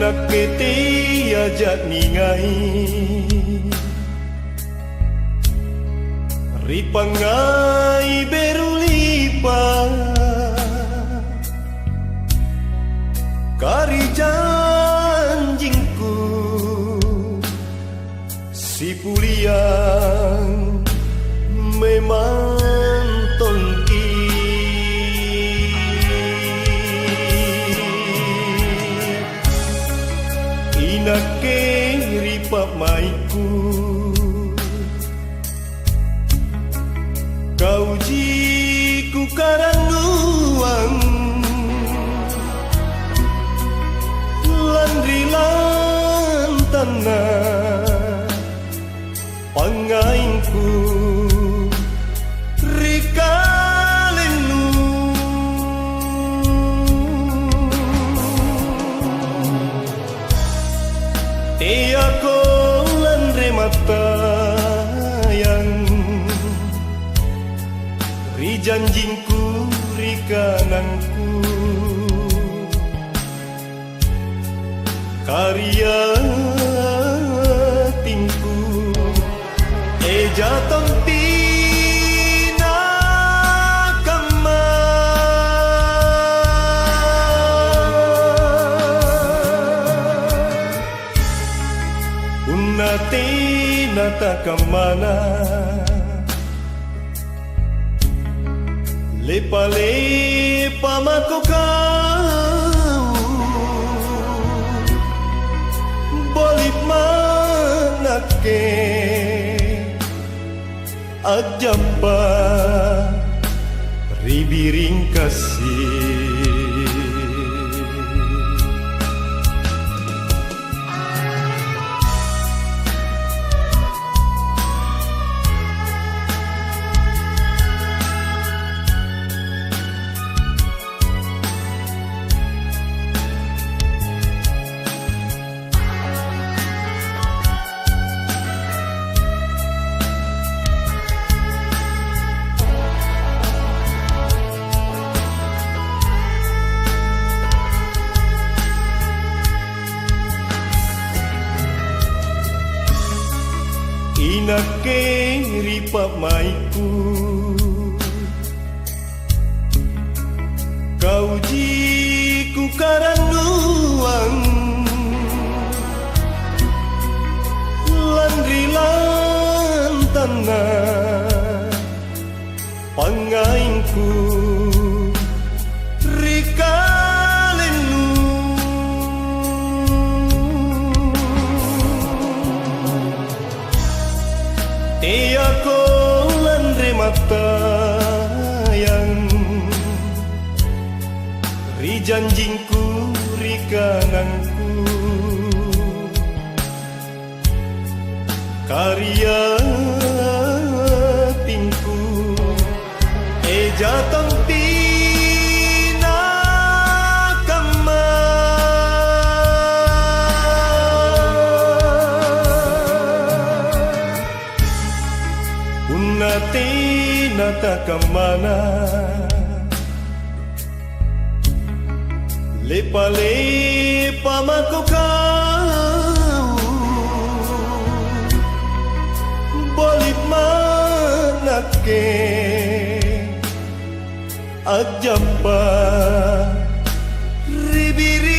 Inakete ajak ningai ripangai berulipa kari janjingku si puliang memang tongki inake ripa maiku kau jiku karanguang landri lantana pangainku rikalenu tiako landre mata yang janjingku rikananku karya tingku jatong tina kama unate nata kamana lepa-lepa mako kau bolit manake ajapa ribiring kasih inake ripa maiku kau jiku karanguang landri lantana pangainku rikalenu tiako landre mata yang janjingku rikananku karya tingku jatong tina kama unate nata kamana lepa-lepa mako kau bolit manake ajapa ribiri